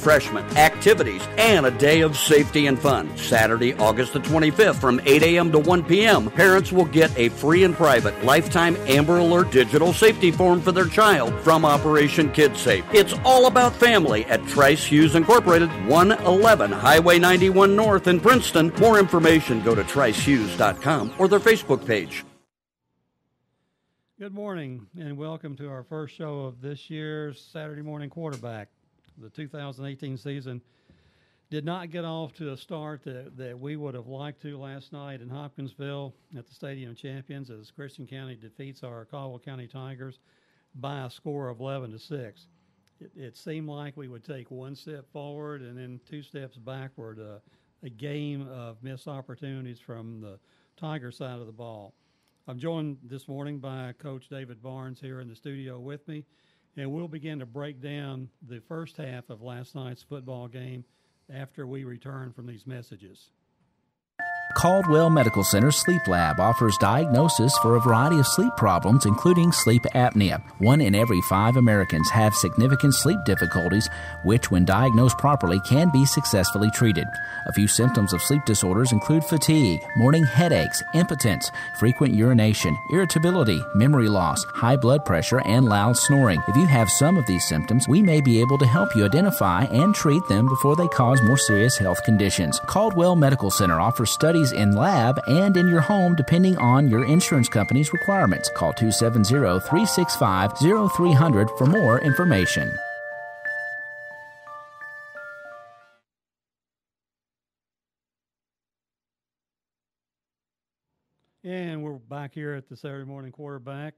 freshmen, activities, and a day of safety and fun. Saturday, August the 25th from 8 a.m. to 1 p.m., parents will get a free and private lifetime Amber Alert digital safety form for their child from Operation Kid Safe. It's all about family at Trice Hughes Incorporated, 111 Highway 91 North in Princeton. More information, go to tricehughes.com or their Facebook page. Good morning and welcome to our first show of this year's Saturday Morning Quarterback. The 2018 season did not get off to a start that we would have liked to last night in Hopkinsville at the Stadium of Champions as Christian County defeats our Caldwell County Tigers by a score of 11-6. It seemed like we would take one step forward and then two steps backward, a game of missed opportunities from the Tiger side of the ball. I'm joined this morning by Coach David Barnes here in the studio with me, and we'll begin to break down the first half of last night's football game after we return from these messages. Caldwell Medical Center Sleep Lab offers diagnosis for a variety of sleep problems, including sleep apnea. 1 in every 5 Americans have significant sleep difficulties, which, when diagnosed properly, can be successfully treated. A few symptoms of sleep disorders include fatigue, morning headaches, impotence, frequent urination, irritability, memory loss, high blood pressure, and loud snoring. If you have some of these symptoms, we may be able to help you identify and treat them before they cause more serious health conditions. Caldwell Medical Center offers studies in lab and in your home depending on your insurance company's requirements. Call 270-365-0300 for more information. And we're back here at the Saturday Morning Quarterback.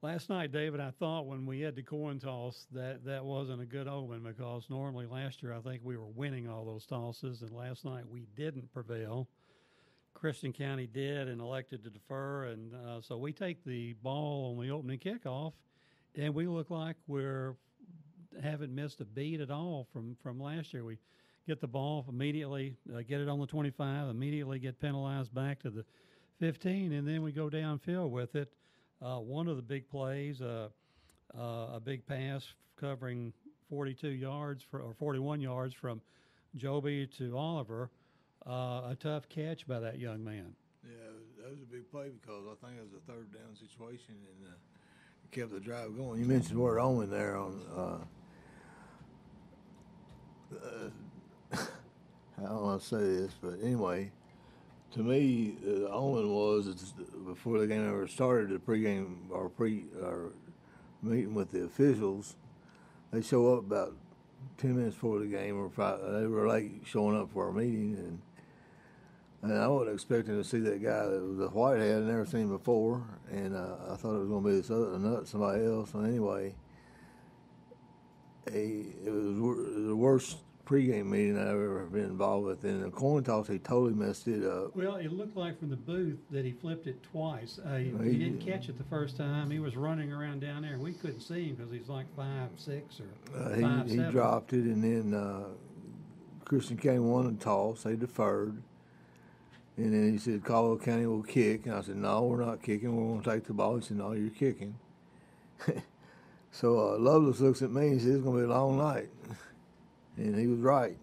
Last night, David, I thought when we had the coin toss that wasn't a good omen because normally last year I think we were winning all those tosses, and last night we didn't prevail. Christian County did and elected to defer, and so we take the ball on the opening kickoff, and we look like haven't missed a beat at all from last year. We get the ball immediately, get it on the 25, immediately get penalized back to the 15, and then we go downfield with it. One of the big plays, a big pass covering 42 yards or 41 yards from Joby to Oliver. A tough catch by that young man. Yeah, that was a big play because I think it was a third down situation and kept the drive going. You mentioned the word omen there on I don't want to say this, but anyway, to me, the omen was before the game ever started, the pregame or meeting with the officials, they show up about 10 minutes before the game, or they were late showing up for our meeting, and I wasn't expecting to see that guy that was a whitehead. I'd never seen him before, and I thought it was going to be this other nut, somebody else. And anyway, it was the worst pregame meeting I've ever been involved with. And the coin toss, he totally messed it up. Well, it looked like from the booth that he flipped it twice. He didn't catch it the first time. He was running around down there, and we couldn't see him because he's like 5'6" or 5'7". He dropped it, and then Christian County won the toss. They deferred. And then he said, Caldwell County will kick. And I said, no, we're not kicking. We're going to take the ball. He said, no, you're kicking. So Lovelace looks at me and says, it's going to be a long night. And he was right.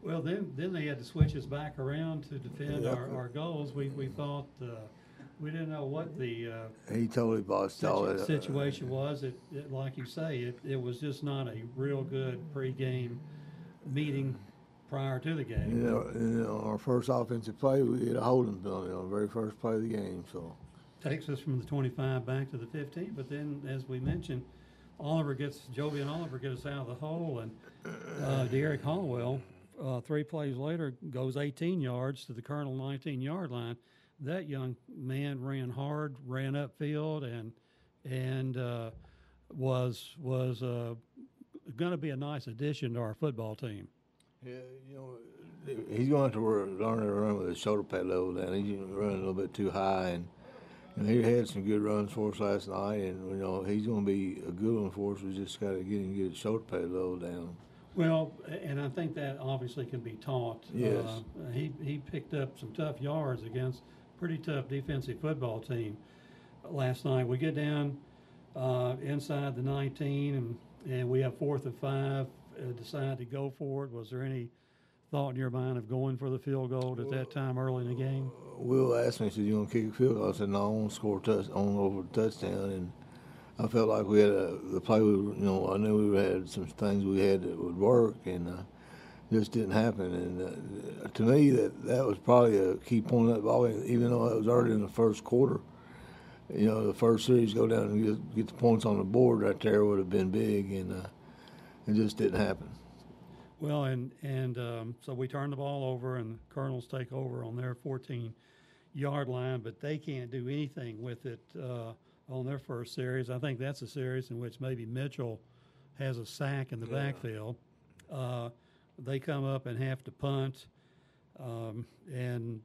Well, then they had to switch us back around to defend our goals. We thought we didn't know what the he totally botched all that situation was. It like you say, it was just not a real good pregame meeting prior to the game. You know, our first offensive play, we had a holding penalty on the very first play of the game. So takes us from the 25 back to the 15. But then, as we mentioned, Joby and Oliver get us out of the hole, and Derek Hollowell, 3 plays later, goes 18 yards to the Colonel 19-yard line. That young man ran hard, ran upfield, and was going to be a nice addition to our football team. Yeah, you know, he's going to have to learn to run with his shoulder pad level down. He's running a little bit too high, and he had some good runs for us last night. And you know, he's going to be a good one for us. We just got to get his shoulder pad level down. Well, and I think that obviously can be taught. Yes. He picked up some tough yards against a pretty tough defensive football team last night. We get down inside the 19, and we have 4th and 5 decide to go for it? Was there any thought in your mind of going for the field goal at that time early in the game? Will asked me, he said, "You want to kick a field goal?" I said, "No, I want to score on over a touchdown." And I felt like we had the play. I knew we had some things we had that would work, and just didn't happen. And to me, that was probably a key point of that ball game, even though it was early in the first quarter. The first series go down and get the points on the board right there would have been big, and it just didn't happen. Well, so we turn the ball over, and the Colonels take over on their 14-yard line, but they can't do anything with it on their first series. I think that's a series in which maybe Mitchell has a sack in the backfield. They come up and have to punt, and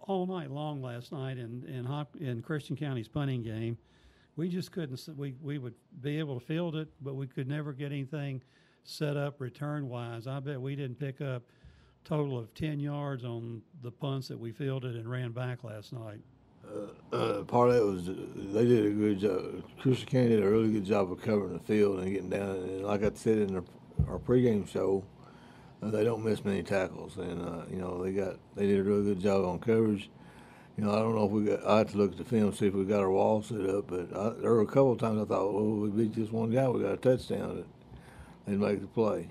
all night long last night in Christian County's punting game, we just couldn't. We would be able to field it, but we could never get anything set up return-wise. I bet we didn't pick up a total of 10 yards on the punts that we fielded and ran back last night. Part of that was they did a good job. Christian County did a really good job of covering the field and getting down. And like I said in our pregame show, they don't miss many tackles, and they did a really good job on coverage. I don't know if I have to look at the film see if we got our wall set up, but there were a couple of times I thought, well, we beat just one guy, we got a touchdown. They'd make the play.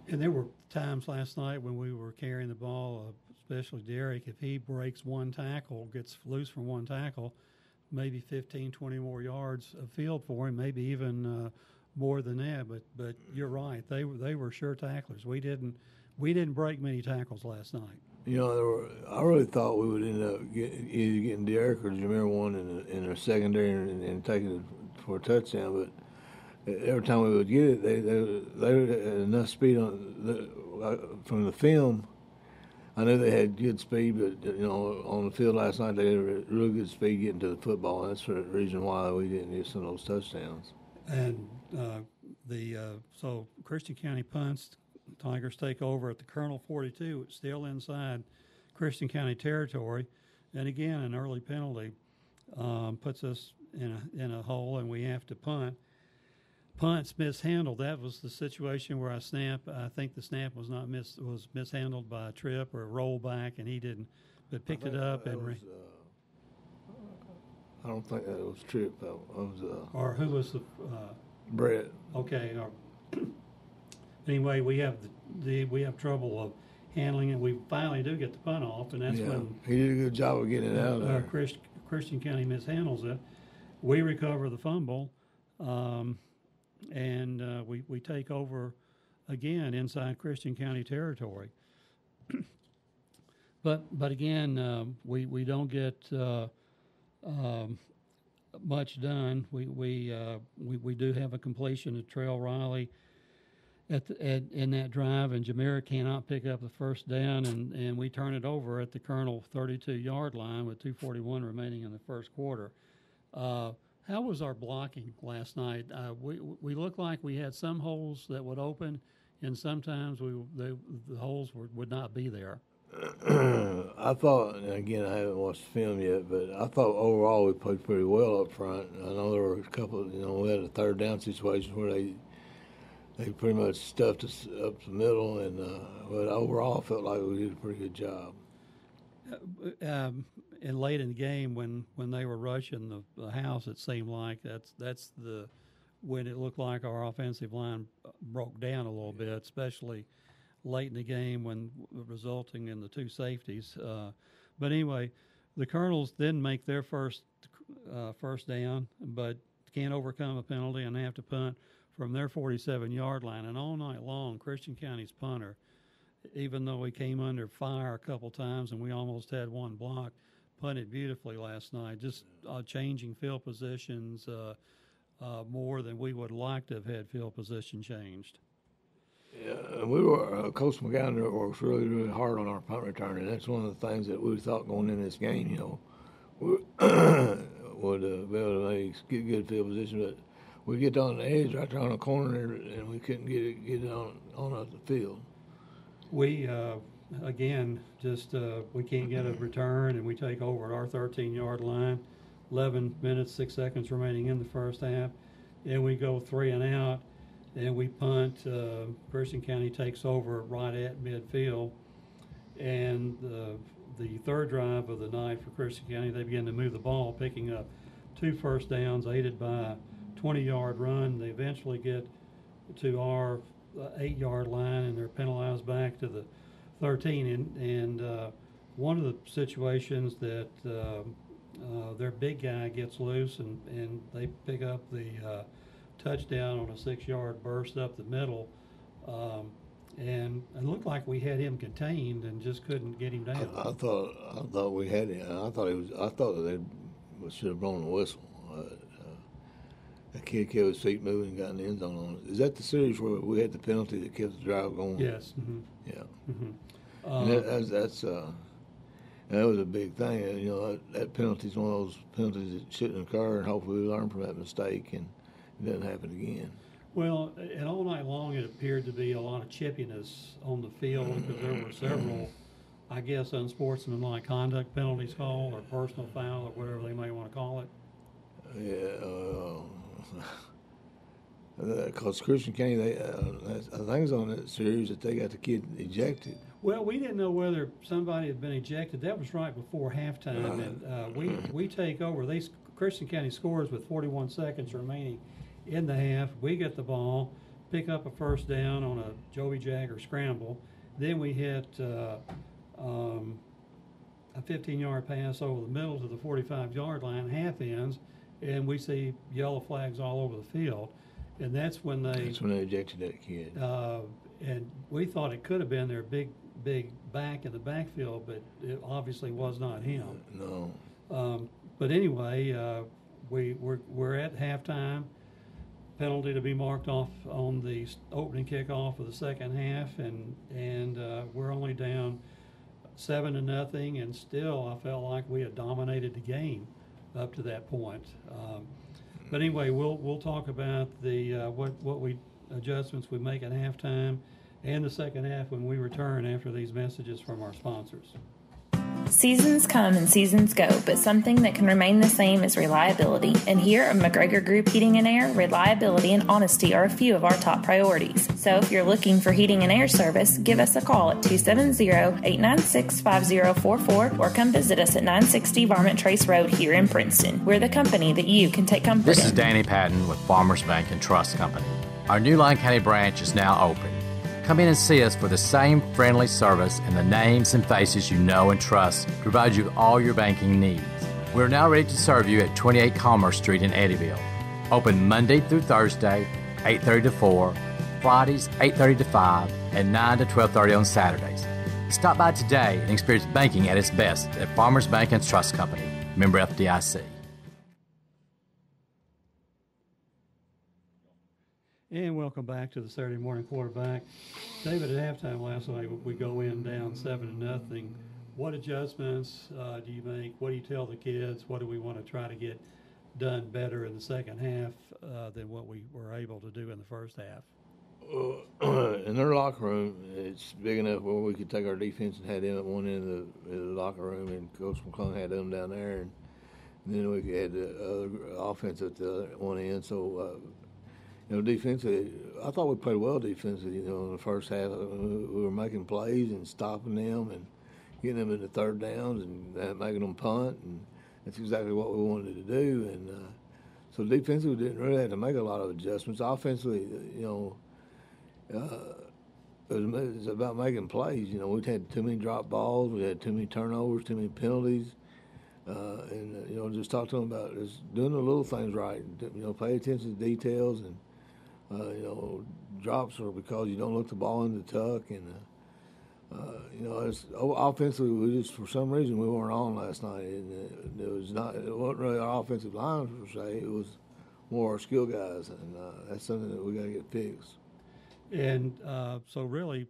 And there were times last night when we were carrying the ball, especially Derek, if he breaks one tackle, gets loose from one tackle, maybe 15, 20 more yards of field for him, maybe even more than that. But you're right, they were sure tacklers. We didn't break many tackles last night. I really thought we would end up either getting Derek or Jameer one in their secondary and taking it for a touchdown, but every time we would get it, they had enough speed from the film. I knew they had good speed, but on the field last night they had really good speed getting to the football. And that's the reason why we didn't get some of those touchdowns. And so Christian County punts. Tigers take over at the Colonel 42. It's still inside Christian County territory, and again an early penalty puts us in a hole, and we have to punt. Punts mishandled. That was the situation where I think the snap was was mishandled by a trip or a rollback, and he didn't, but picked it up and. I don't think that was trip. That was. Or who was the? Brett. Okay. Anyway, we have trouble of handling it. We finally do get the punt off, and that's when he did a good job of getting it out of there. Christian County mishandles it. We recover the fumble. And we take over again inside Christian County territory. but again, we don't get much done. We do have a completion to Trail Riley in that drive, and Jameer cannot pick up the first down, and we turn it over at the Colonel 32-yard line with 2:41 remaining in the first quarter. How was our blocking last night? We looked like we had some holes that would open, and sometimes the holes would not be there. I thought, and again, I haven't watched the film yet, but I thought overall we played pretty well up front. I know there were a couple, we had a third down situation where they pretty much stuffed us up the middle, and but overall I felt like we did a pretty good job. And late in the game, when they were rushing the house, it seemed like that's when it looked like our offensive line broke down a little bit, especially late in the game when resulting in the two safeties. But anyway, the Colonels didn't make their first down, but can't overcome a penalty and have to punt from their 47-yard line. And all night long, Christian County's punter, even though he came under fire a couple times and we almost had one block, punted beautifully last night, just changing field positions more than we would like to have had field position changed. Yeah, we were Coach McGowan works really, really hard on our punt return, and that's one of the things that we thought going in this game, we would be able to get good field position, but we get on the edge right there on the corner, and we couldn't get it on the field. We again we can't get a return, and we take over at our 13-yard line. 11 minutes 6 seconds remaining in the first half, and we go 3 and out. and we punt. Christian County takes over right at midfield, and the third drive of the night for Christian County, they begin to move the ball, picking up 2 first downs, aided by a 20-yard run. They eventually get to our 8-yard line, and they're penalized back to the 13. And one of the situations that their big guy gets loose, and they pick up the touchdown on a 6-yard burst up the middle. And it looked like we had him contained and just couldn't get him down. I thought we had him. I thought that they should have blown the whistle. That kid kept his feet moving and got in the end zone on it. Is that the series where we had the penalty that kept the drive going? Yes. Mm-hmm. Yeah. Mm-hmm. And that was a big thing. And, that penalty is one of those penalties that shouldn't occur, and hopefully we learn from that mistake and it doesn't happen again. Well, and all night long it appeared to be a lot of chippiness on the field because there were several, I guess, unsportsmanlike conduct penalties called, or personal foul, or whatever they may want to call it. Yeah, because Christian County, I think it's on that series that they got the kid ejected. Well, we didn't know whether somebody had been ejected. That was right before halftime, and we take over. Christian County scores with 41 seconds remaining in the half. We get the ball, pick up a first down on a Joby Jagger scramble. Then we hit a 15-yard pass over the middle to the 45-yard line, half ends, and we see yellow flags all over the field. And that's when they ejected that kid. And we thought it could have been their big back in the backfield, but it obviously was not him. No. But anyway, we're at halftime. Penalty to be marked off on the opening kickoff of the second half, and we're only down 7-0, and still I felt like we had dominated the game up to that point. But anyway, we'll talk about the what adjustments we make at halftime and the second half when we return after these messages from our sponsors. Seasons come and seasons go, but something that can remain the same is reliability. And here at McGregor Group Heating and Air, reliability and honesty are a few of our top priorities. So if you're looking for heating and air service, give us a call at 270-896-5044 or come visit us at 960 Varmint Trace Road here in Princeton. We're the company that you can take comfort in. This is Danny Patton with Farmers Bank and Trust Company. Our new Lyon County branch is now open. Come in and see us for the same friendly service and the names and faces you know and trust to provide you with all your banking needs. We're now ready to serve you at 28 Commerce Street in Eddyville. Open Monday through Thursday, 8:30 to 4, Fridays 8:30 to 5, and 9 to 12:30 on Saturdays. Stop by today and experience banking at its best at Farmers Bank and Trust Company, member FDIC. And welcome back to the Saturday Morning Quarterback. David, at halftime last night, we go in down 7-0. What adjustments do you make? What do you tell the kids? What do we want to try to get done better in the second half than what we were able to do in the first half? In their locker room, it's big enough where we could take our defense and have them at one end of the locker room, and Coach McClung had them down there, and then we could have the other offense at the one end. So, defensively, I thought we played well defensively. In the first half, we were making plays and stopping them and getting them into third downs and making them punt, and that's exactly what we wanted to do. And so defensively, we didn't really have to make a lot of adjustments. Offensively, it's about making plays. We've had too many drop balls, we had too many turnovers, too many penalties. And just talk to them about just doing the little things right. Pay attention to details, and drops are because you don't look the ball in the tuck, and it's offensively. We just, for some reason, we weren't on last night, and it wasn't really our offensive line per se. It was more our skill guys, and that's something that we got to get fixed. And so really,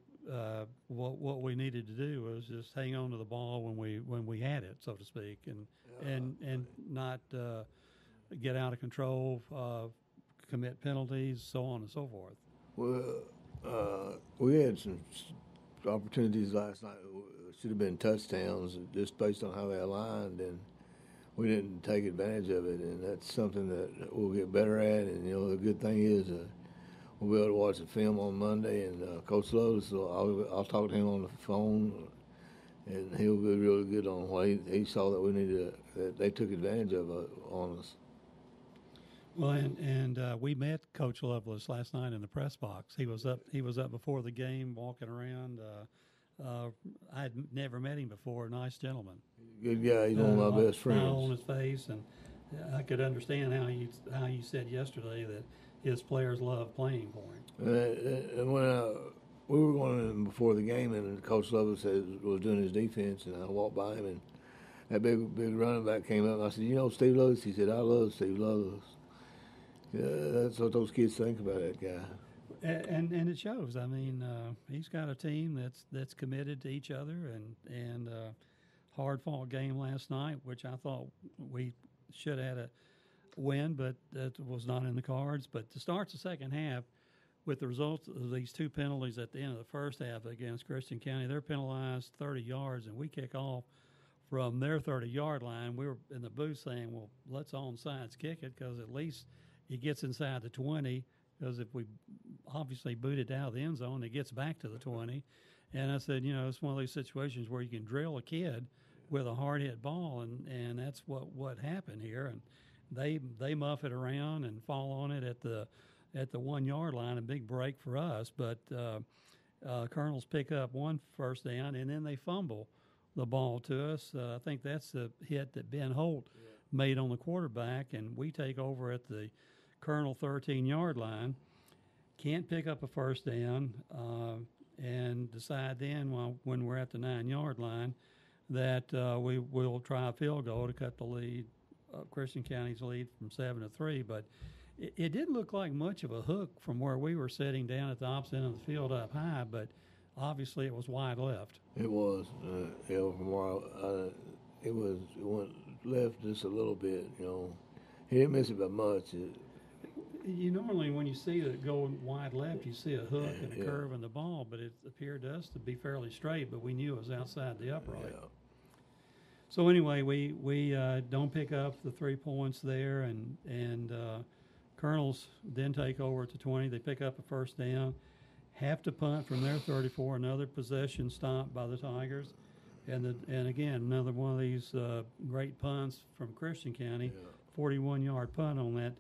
what we needed to do was just hang on to the ball when we had it, so to speak, and not get out of control, commit penalties, so on and so forth. Well, we had some opportunities last night. It should have been touchdowns just based on how they aligned, and we didn't take advantage of it. And that's something that we'll get better at. And the good thing is we'll be able to watch the film on Monday. And Coach Lowe, so I'll talk to him on the phone, and he'll be really good on what he saw that we needed, that they took advantage of on us. Well, and we met Coach Lovelace last night in the press box. He was up before the game, walking around. I had never met him before. Nice gentleman. Good guy. He's one of my best friends. Smile on his face, and I could understand how you said yesterday that his players love playing for him. And when we were going in before the game, and Coach Lovelace was doing his defense, and I walked by him, and that big running back came up, and I said, "You know Steve Lovelace?" He said, "I love Steve Lovelace." Yeah, that's what those kids think about that guy. And it shows. I mean, he's got a team that's committed to each other, and hard-fought game last night, which I thought we should have had a win, but that was not in the cards. But to start the second half with the results of these two penalties at the end of the first half against Christian County, they're penalized 30 yards, and we kick off from their 30-yard line. We were in the booth saying, well, let's onside kick it because at least he gets inside the 20, because if we obviously boot it out of the end zone, it gets back to the 20. And I said, it's one of these situations where you can drill a kid with a hard-hit ball, and that's what happened here. And they muff it around and fall on it at the 1-yard line, a big break for us. But Colonels pick up one first down, and then they fumble the ball to us. I think that's the hit that Ben Holt made on the quarterback, and we take over at the Colonel 13-yard line, can't pick up a first down, and decide then when we're at the 9-yard line that we will try a field goal to cut the lead, Christian County's lead from 7-3. But it didn't look like much of a hook from where we were sitting down at the opposite end of the field up high, but obviously it was wide left. It was. From where it went left just a little bit, He didn't miss it by much. You normally, when you see it going wide left, you see a hook and a curve in the ball, but it appeared to us to be fairly straight, but we knew it was outside the upright. Yeah. So anyway, we don't pick up the 3 points there, and Colonels then take over at the 20. They pick up a first down, have to punt from their 34, another possession stopped by the Tigers. And again, another one of these great punts from Christian County, 41-yard punt on that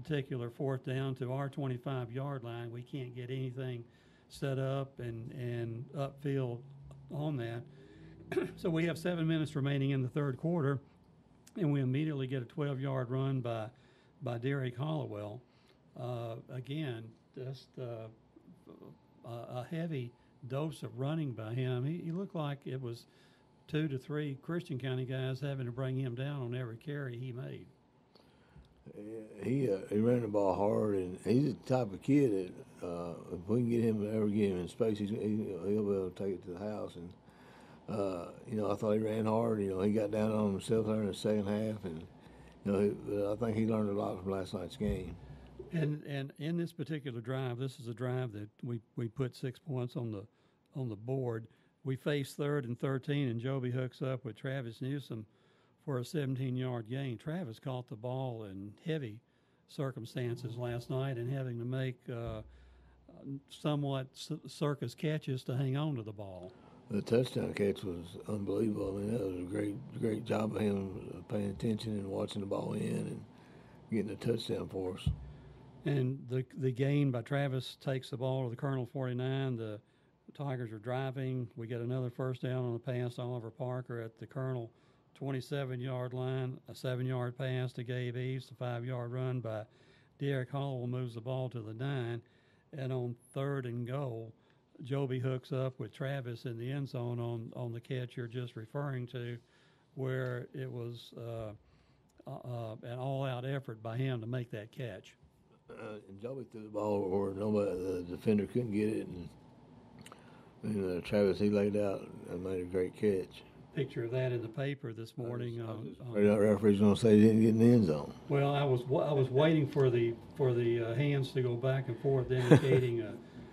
particular fourth down to our 25-yard line. We can't get anything set up and upfield on that. So we have 7 minutes remaining in the third quarter, and we immediately get a 12-yard run by Derek Hollowell. Again, just a heavy dose of running by him. He looked like it was 2 to 3 Christian County guys having to bring him down on every carry he made. He ran the ball hard, and he's the type of kid that if we can get him in space, he'll be able to take it to the house. And I thought he ran hard. He got down on himself there in the second half, and I think he learned a lot from last night's game. And in this particular drive, this is a drive that we put 6 points on the board. We face 3rd and 13, and Joby hooks up with Travis Newsom for a 17-yard gain. Travis caught the ball in heavy circumstances last night and having to make somewhat circus catches to hang on to the ball. The touchdown catch was unbelievable. I mean, that was a great job of him paying attention and watching the ball in and getting a touchdown for us. And the gain by Travis takes the ball to the Colonel 49. The Tigers are driving. We get another first down on the pass to Oliver Parker at the Colonel 27-yard line, a 7-yard pass to Gabe Eves, a 5-yard run by Derek Hollowell moves the ball to the 9. And on 3rd and goal, Joby hooks up with Travis in the end zone on the catch you're just referring to, where it was an all-out effort by him to make that catch. And Joby threw the ball where the defender couldn't get it, and Travis, he laid out and made a great catch. Picture of that in the paper this morning. The referee's going to say he didn't get in the end zone. Well, I was waiting for the hands to go back and forth, indicating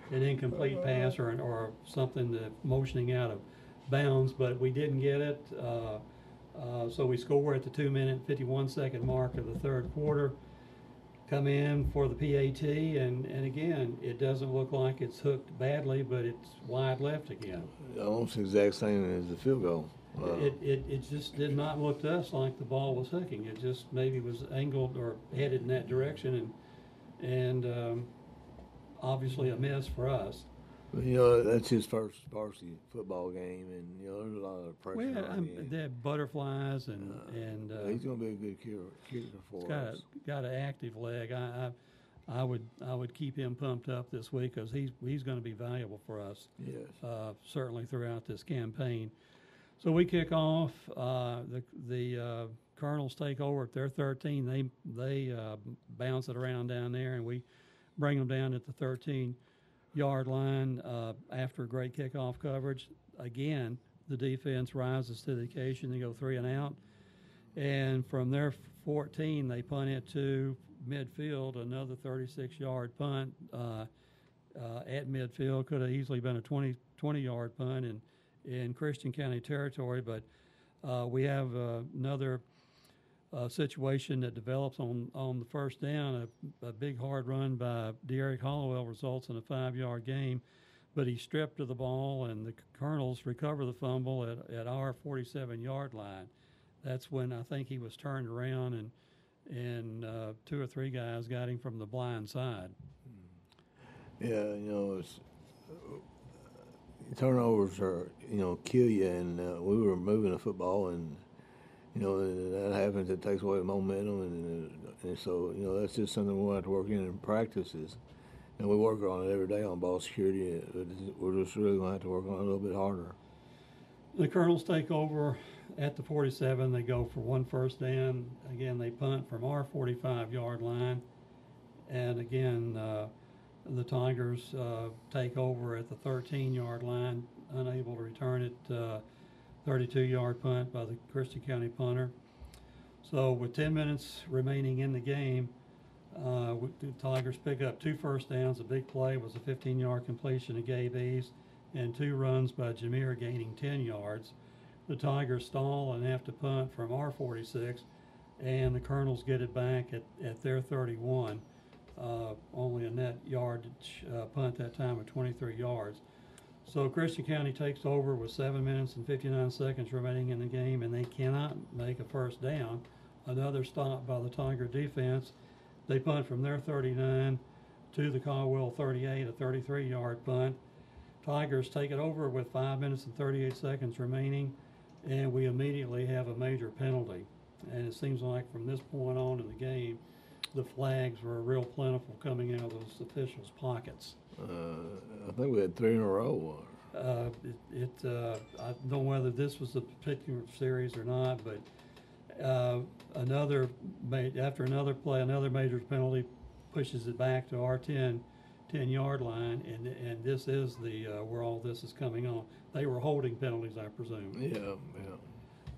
an incomplete pass or something that motioning out of bounds, but we didn't get it. So we score at the 2-minute, 51-second mark of the third quarter. come in for the PAT, and again, it doesn't look like it's hooked badly, but it's wide left again. Almost the exact same as the field goal. It just did not look to us like the ball was hooking. It just maybe was angled or headed in that direction, and obviously a miss for us. Well, that's his first varsity football game, and there's a lot of pressure on him. They have butterflies, and he's going to be a good kicker for us. Got an active leg. I would keep him pumped up this week because he's going to be valuable for us. Yes, certainly throughout this campaign. So we kick off. The Colonels take over at their 13. They bounce it around down there, and we bring them down at the 13-yard line after great kickoff coverage. Again, the defense rises to the occasion. They go 3 and out, and from their 14, they punt it to midfield. Another 36-yard punt at midfield. Could have easily been a 20-yard punt in Christian County territory, but we have another situation that develops on the first down. A big hard run by Derek Hollowell results in a 5-yard gain, but he's stripped of the ball, and the Colonels recover the fumble at our 47-yard line. That's when I think he was turned around, and 2 or 3 guys got him from the blind side. Yeah, it's turnovers are kill you, and we were moving the football, and that happens. It takes away momentum, and so that's just something we'll have to work in practices. And we work on it every day on ball security. We're just really going to have to work on it a little bit harder. The Colonels take over at the 47. They go for 1 first down. Again, they punt from our 45-yard line, and again the Tigers take over at the 13-yard line, unable to return it. 32-yard punt by the Christian County punter. So with 10 minutes remaining in the game, the Tigers pick up 2 first downs. A big play was a 15-yard completion to Gabe East, and 2 runs by Jameer gaining 10 yards. The Tigers stall and have to punt from our 46, and the Colonels get it back at their 31. Only a net yardage punt that time of 23 yards. So Christian County takes over with 7 minutes and 59 seconds remaining in the game, and they cannot make a first down. Another stop by the Tiger defense. They punt from their 39 to the Caldwell 38, a 33-yard punt. Tigers take it over with 5 minutes and 38 seconds remaining, and we immediately have a major penalty. And it seems like from this point on in the game, the flags were real plentiful coming out of those officials' pockets. I think we had 3 in a row. I don't know whether this was a particular series or not, but after another play, another major penalty pushes it back to our 10-yard line, and this is the where all this is coming on. They were holding penalties, I presume.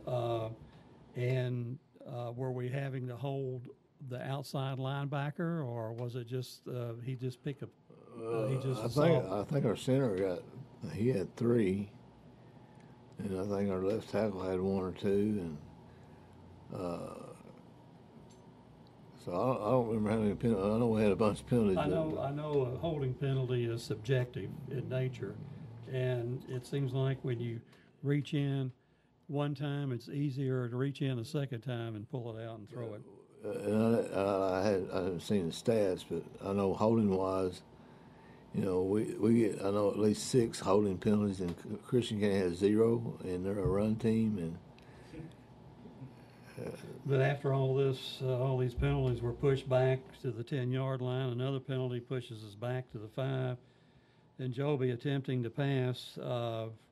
Yeah. And were we having to hold the outside linebacker, or was it just he just picked up? I think our center he had 3, and I think our left tackle had 1 or 2, and so I don't remember how many penalties. I know we had a bunch of penalties. I know a holding penalty is subjective in nature, and it seems like when you reach in one time, it's easier to reach in a second time and pull it out and throw it. I haven't seen the stats, but I know holding wise, we get I know at least 6 holding penalties, and Christian County has 0, and they're a run team. And but after all this, all these penalties were pushed back to the 10-yard line. Another penalty pushes us back to the 5. And Joby, attempting to pass,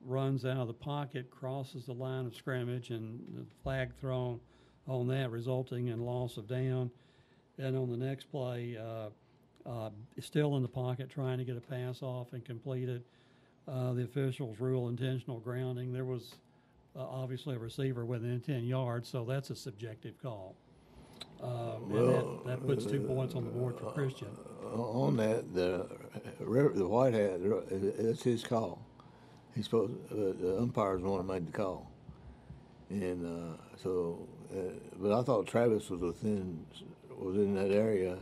runs out of the pocket, crosses the line of scrimmage, and the flag thrown on that, resulting in loss of down. And on the next play, still in the pocket, trying to get a pass off and complete it. The officials rule intentional grounding. There was obviously a receiver within 10 yards, so that's a subjective call. And that puts 2 points on the board for Christian. On that, the white hat, it's his call. He's supposed. The umpire's the one that made the call, and but I thought Travis was in that area,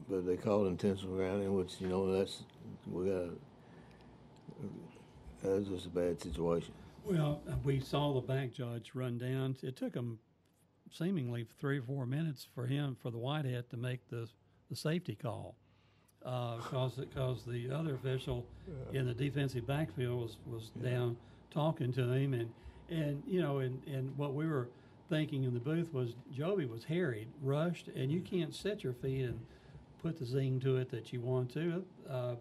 but they called intentional grounding, which that's just a bad situation. Well, we saw the back judge run down. It took him seemingly 3 or 4 minutes for the Whitehead to make the safety call, because the other official in the defensive backfield was down talking to him, and what we were thinking in the booth was Joby was harried, rushed, and you can't set your feet and put the zing to it that you want to.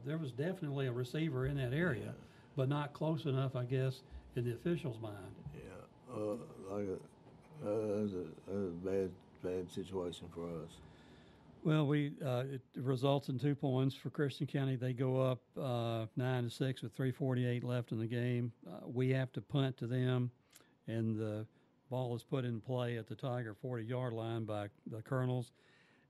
There was definitely a receiver in that area, but not close enough, I guess, in the official's mind. Yeah, that was a bad situation for us. Well, it results in 2 points for Christian County. They go up 9-6 with 3:48 left in the game. We have to punt to them, and the ball is put in play at the Tiger 40-yard line by the Colonels,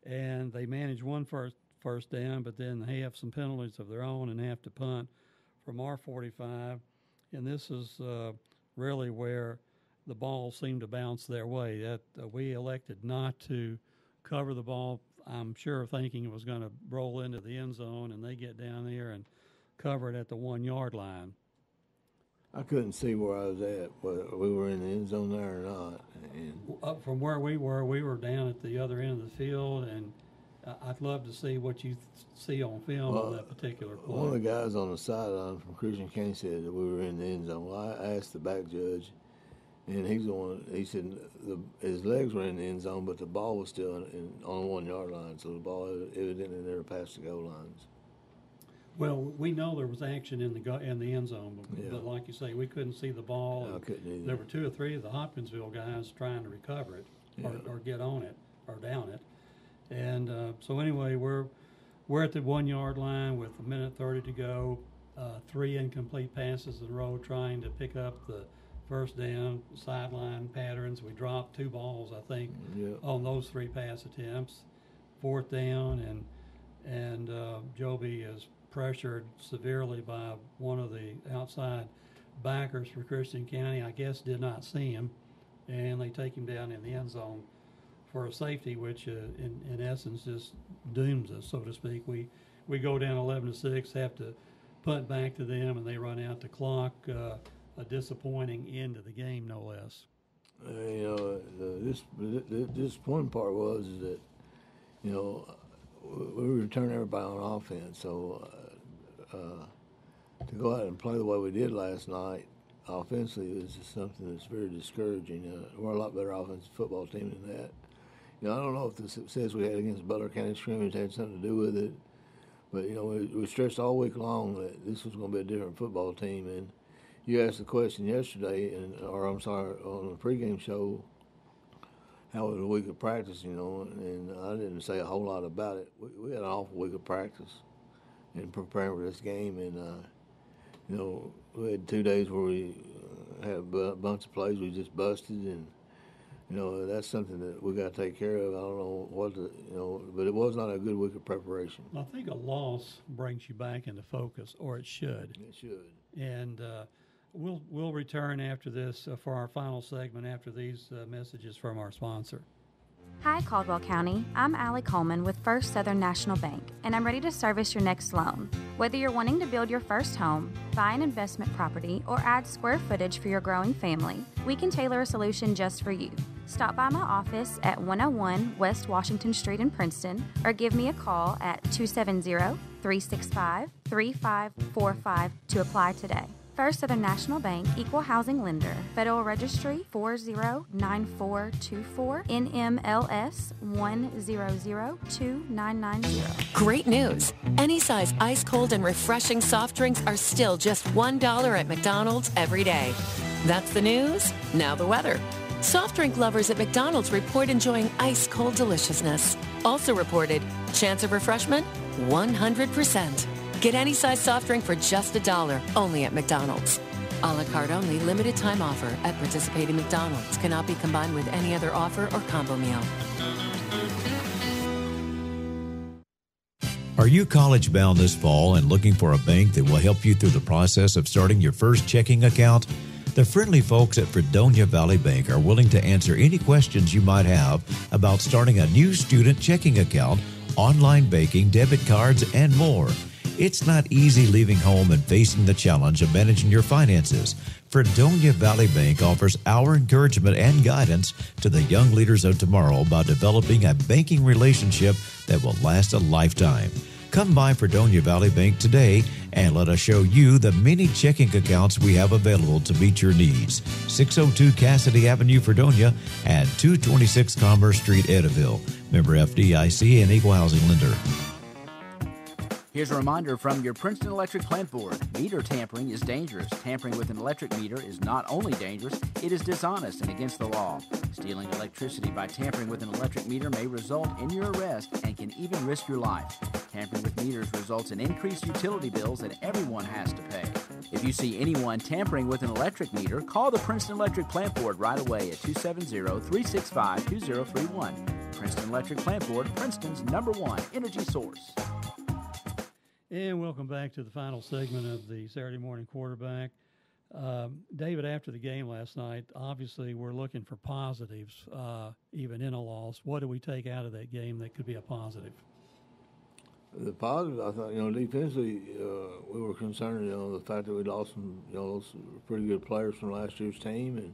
and they manage one first down, but then they have some penalties of their own and have to punt from our 45. And this is really where the ball seemed to bounce their way. That we elected not to cover the ball, I'm sure thinking it was going to roll into the end zone, and they get down there and cover it at the 1-yard line. I couldn't see where I was at, whether we were in the end zone there or not. And up from where we were down at the other end of the field, and I'd love to see what you see on film on that particular play. One of the guys on the sideline from Christian County said that we were in the end zone. Well, I asked the back judge, and he said his legs were in the end zone, but the ball was still on the 1-yard line, so the ball evidently never passed the goal lines. Well, we know there was action in the end zone, but like you say, we couldn't see the ball. I couldn't either. There were 2 or 3 of the Hopkinsville guys trying to recover it or get on it or down it. And so anyway, we're at the 1-yard line with 1:30 to go. 3 incomplete passes in a row, trying to pick up the first down, sideline patterns. We dropped 2 balls, I think, on those 3 pass attempts. 4th down, and Joby is pressured severely by one of the outside backers for Christian County. I guess did not see him, and they take him down in the end zone for a safety, which in essence just dooms us, so to speak. We go down 11-6, have to punt back to them, and they run out the clock. A disappointing end of the game, no less. The disappointing part was that, we returned everybody on offense, so to go out and play the way we did last night offensively is just something that's very discouraging. We're a lot better offensive football team than that. I don't know if the success we had against Butler County scrimmage had something to do with it, but we stressed all week long that this was going to be a different football team. And you asked the question yesterday, on the pregame show, how was a week of practice, and I didn't say a whole lot about it. We had an awful week of practice in preparing for this game, and we had 2 days where we had a bunch of plays we just busted, and that's something that we got to take care of. I don't know but it was not a good week of preparation. I think a loss brings you back into focus, or it should. It should. And we'll return after this for our final segment after these messages from our sponsor. Hi, Caldwell County. I'm Allie Coleman with First Southern National Bank, and I'm ready to service your next loan. Whether you're wanting to build your first home, buy an investment property, or add square footage for your growing family, we can tailor a solution just for you. Stop by my office at 101 West Washington Street in Princeton, or give me a call at 270-365-3545 to apply today. First Southern National Bank, Equal Housing Lender, Federal Registry 409424, NMLS 1002990. Great news! Any size ice cold and refreshing soft drinks are still just $1 at McDonald's every day. That's the news. Now the weather. Soft drink lovers at McDonald's report enjoying ice cold deliciousness. Also reported, chance of refreshment 100%. Get any size soft drink for just $1 only at McDonald's. A la carte only, limited time offer at participating McDonald's. Cannot be combined with any other offer or combo meal. Are you college bound this fall and looking for a bank that will help you through the process of starting your first checking account? The friendly folks at Fredonia Valley Bank are willing to answer any questions you might have about starting a new student checking account online banking, debit cards, and more. It's not easy leaving home and facing the challenge of managing your finances. Fredonia Valley Bank offers our encouragement and guidance to the young leaders of tomorrow by developing a banking relationship that will last a lifetime. Come by Fredonia Valley Bank today and let us show you the many checking accounts we have available to meet your needs. 602 Cassidy Avenue, Fredonia, and 226 Commerce Street, Edaville. Member FDIC and Equal Housing Lender. Here's a reminder from your Princeton Electric Plant Board. Meter tampering is dangerous. Tampering with an electric meter is not only dangerous, it is dishonest and against the law. Stealing electricity by tampering with an electric meter may result in your arrest and can even risk your life. Tampering with meters results in increased utility bills that everyone has to pay. If you see anyone tampering with an electric meter, call the Princeton Electric Plant Board right away at 270-365-2031. Princeton Electric Plant Board, Princeton's #1 energy source. And welcome back to the final segment of the Saturday Morning Quarterback. David, after the game last night, obviously we're looking for positives, even in a loss. What do we take out of that game that could be a positive? The positive, I thought, defensively, we were concerned, the fact that we lost some, those pretty good players from last year's team, and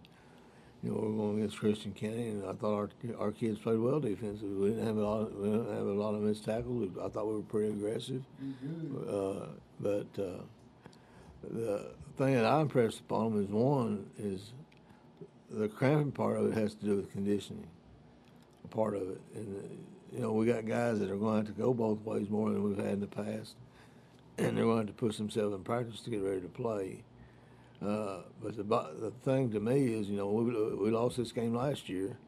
we're going against Christian County, and I thought our kids played well defensively. We didn't have a lot of missed tackles. I thought we were pretty aggressive. But the thing that I impressed upon them is the cramping part of it has to do with conditioning, a part of it. And we got guys that are going to have to go both ways more than we've had in the past, and they're going to have to push themselves in practice to get ready to play. But the thing to me is, we lost this game last year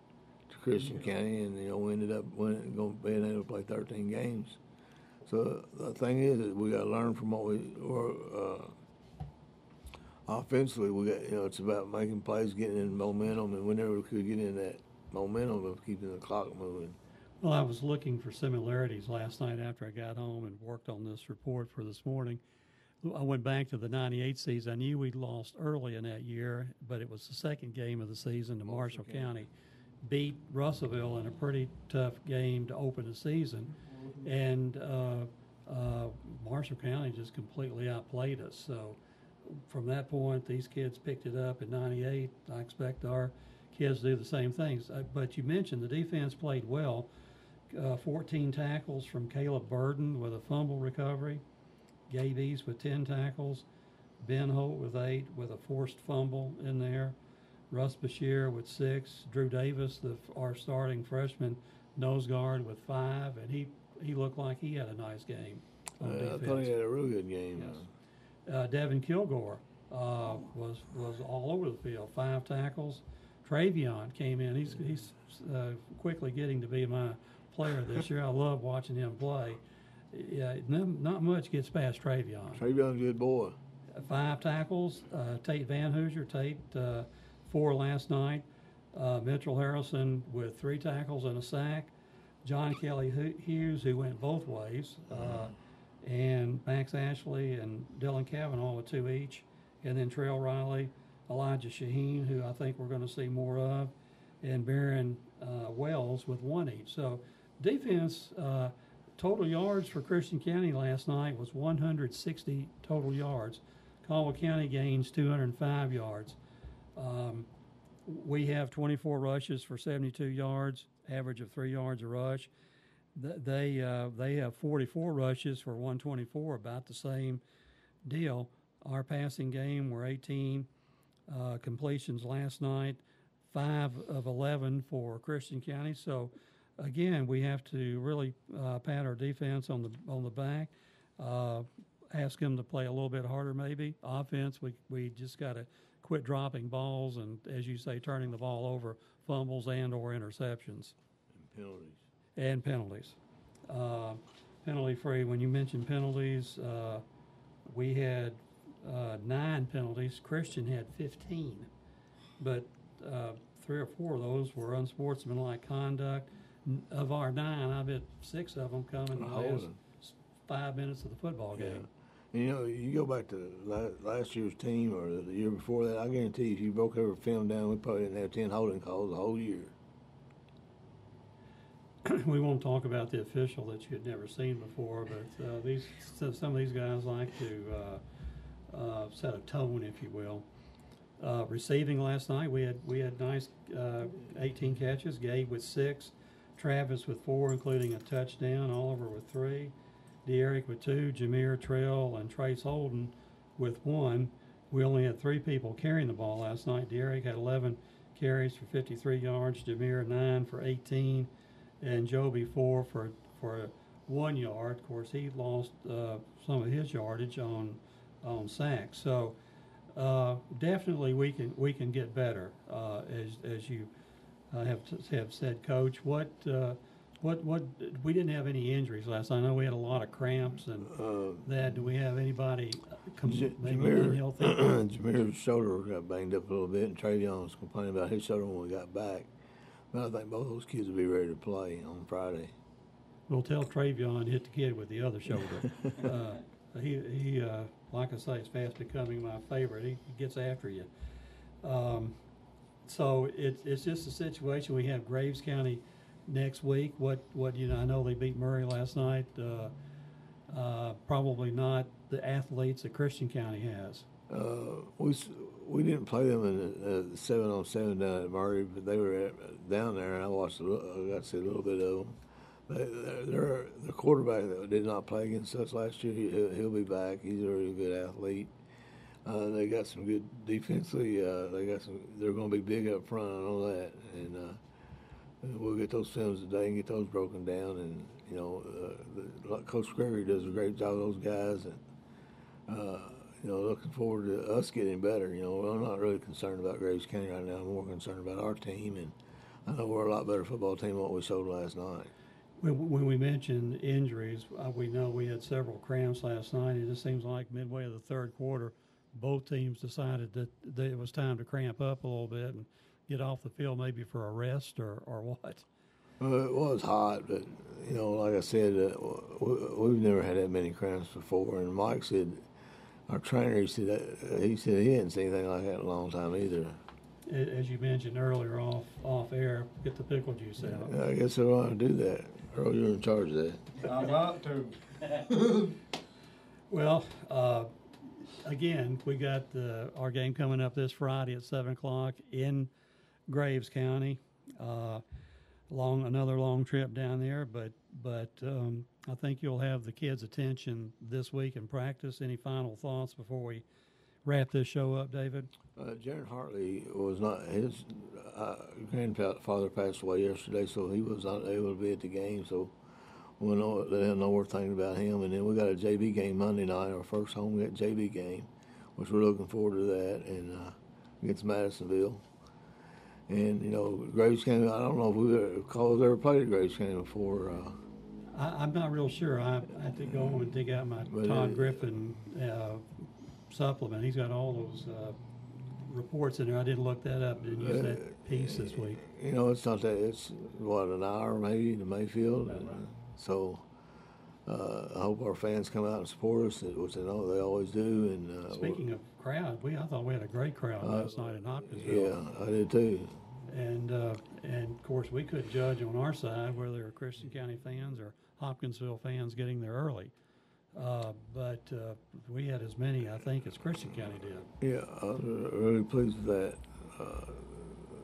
to Christian County, and we ended up being able to play 13 games. So the thing is that we got to learn from what we were. Offensively, we got it's about making plays, getting in momentum, and we never could get in that momentum of keeping the clock moving. Well, I was looking for similarities last night after I got home and worked on this report for this morning. I went back to the 98 season. I knew we'd lost early in that year, but it was the second game of the season to Marshall County. Beat Russellville in a pretty tough game to open the season. And Marshall County just completely outplayed us. So from that point, these kids picked it up in 98. I expect our kids to do the same things. But you mentioned the defense played well. 14 tackles from Caleb Burden with a fumble recovery. Gabe East with 10 tackles, Ben Holt with 8 with a forced fumble in there, Russ Bashir with 6, Drew Davis, our starting freshman nose guard, with 5, and he looked like he had a nice game on defense. I thought he had a real good game. Yes. Devin Kilgore was all over the field, 5 tackles. Travion came in. He's quickly getting to be my player this year. I love watching him play. Yeah, not much gets past Travion. Travion's a good boy. 5 tackles. Tate Van Hoosier, 4 last night. Mitchell Harrison with 3 tackles and a sack. John Kelly Hughes, who went both ways. And Max Ashley and Dylan Cavanaugh with 2 each. And then Trail Riley, Elijah Shaheen, who I think we're going to see more of, and Barron Wells with 1 each. So defense... total yards for Christian County last night was 160 total yards. Caldwell County gains 205 yards. We have 24 rushes for 72 yards, average of 3 yards a rush. They have 44 rushes for 124, about the same deal. Our passing game were 18 completions last night, 5 of 11 for Christian County. So again, we have to really pat our defense on the back, ask them to play a little bit harder maybe. Offense, we just got to quit dropping balls and, as you say, turning the ball over, fumbles and or interceptions. And penalties. Penalty free. When you mentioned penalties, we had 9 penalties. Christian had 15, but 3 or 4 of those were unsportsmanlike conduct. Of our 9, I bet 6 of them come in the last 5 minutes of the football game. You go back to last year's team or the year before that, I guarantee you, if you broke every film down, we probably didn't have 10 holding calls the whole year. we won't talk about the official that you had never seen before, but some of these guys like to set a tone, if you will. Receiving last night, we had nice 18 catches. Gabe with 6, Travis with 4, including a touchdown. Oliver with 3, De'Eric with 2, Jameer, Trell, and Trace Holden with 1. We only had 3 people carrying the ball last night. De'Eric had 11 carries for 53 yards. Jameer 9 for 18, and Joby 4 for 1 yard. Of course, he lost some of his yardage on sacks. So. Definitely, we can get better, as you have said, Coach. What we didn't have any injuries last night. I know we had a lot of cramps and that. Do we have anybody maybe unhealthy? Jameer's shoulder got banged up a little bit, and Travion was complaining about his shoulder when we got back. But I think both those kids will be ready to play on Friday. We'll tell Travion hit the kid with the other shoulder. He like I say, is fast becoming my favorite. He gets after you. So it's just a situation. We have Graves County next week. What I know they beat Murray last night. Probably not the athletes that Christian County has. We didn't play them in the 7-on-7 down at Murray, but they were down there, and I got to see a little bit of them. The quarterback that did not play against us last year, he'll be back. He's a really good athlete. They got some good defensively. They're going to be big up front. I know that, and we'll get those films today and get those broken down. And Coach Gregory does a great job with those guys, and looking forward to us getting better. I'm not really concerned about Graves County right now. I'm more concerned about our team, and I know we're a lot better football team than what we showed last night. When we mentioned injuries, we know we had several cramps last night. It just seems like midway of the third quarter, both teams decided that it was time to cramp up a little bit and get off the field maybe for a rest or what. Well, it was hot, but, like I said, we've never had that many cramps before. And Mike said, our trainer, he said he hadn't seen anything like that in a long time either. As you mentioned earlier off air, get the pickle juice out. Yeah, I guess I want to do that. Earl, you're in charge of that. I'm about to. Well, again, we got our game coming up this Friday at 7 o'clock in Graves County. Another long trip down there, but I think you'll have the kids' attention this week in practice. Any final thoughts before we wrap this show up, David? Jaron Hartley was not, his grandfather passed away yesterday, so he was not able to be at the game, so we'll let him know we're thinking about him. And then we got a JV game Monday night, our first home JV game, which we're looking forward to that, and against Madisonville. And, Graves County, I don't know if we've ever played at Graves County before. I'm not real sure. I have to go and dig out my Todd Griffin supplement. He's got all those reports in there. I didn't look that up. Didn't use that piece this week. It's not that. It's an hour maybe to Mayfield. So I hope our fans come out and support us, which I know they always do. And speaking of crowd, I thought we had a great crowd last night in Hopkinsville. Yeah, I did too. And of course we couldn't judge on our side whether they were Christian County fans or Hopkinsville fans getting there early. But we had as many, I think, as Christian County did. Yeah, I was really pleased with that.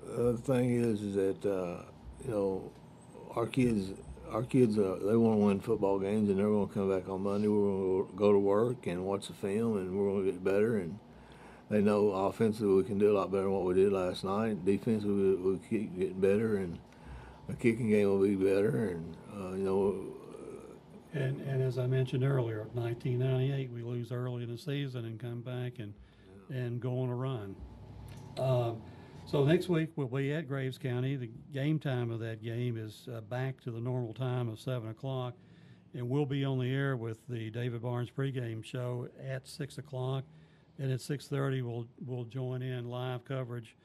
The other thing is that our kids they want to win football games, and they're going to come back on Monday. We're going to go to work and watch the film, and we're going to get better. And they know offensively we can do a lot better than what we did last night. Defensively we keep getting better, and the kicking game will be better. And And as I mentioned earlier, 1998, we lose early in the season and come back and go on a run. So next week we'll be at Graves County. The game time of that game is back to the normal time of 7 o'clock, and we'll be on the air with the David Barnes pregame show at 6 o'clock, and at 6:30 we'll join in live coverage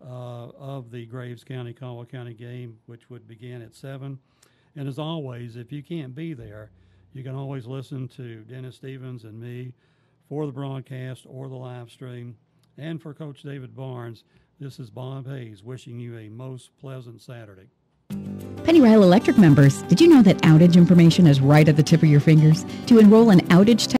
of the Graves County Caldwell County game, which would begin at 7. And as always, if you can't be there, you can always listen to Dennis Stevens and me for the broadcast or the live stream. And for Coach David Barnes, this is Bob Hayes wishing you a most pleasant Saturday. Penny Rile Electric members, did you know that outage information is right at the tip of your fingers? To enroll in outage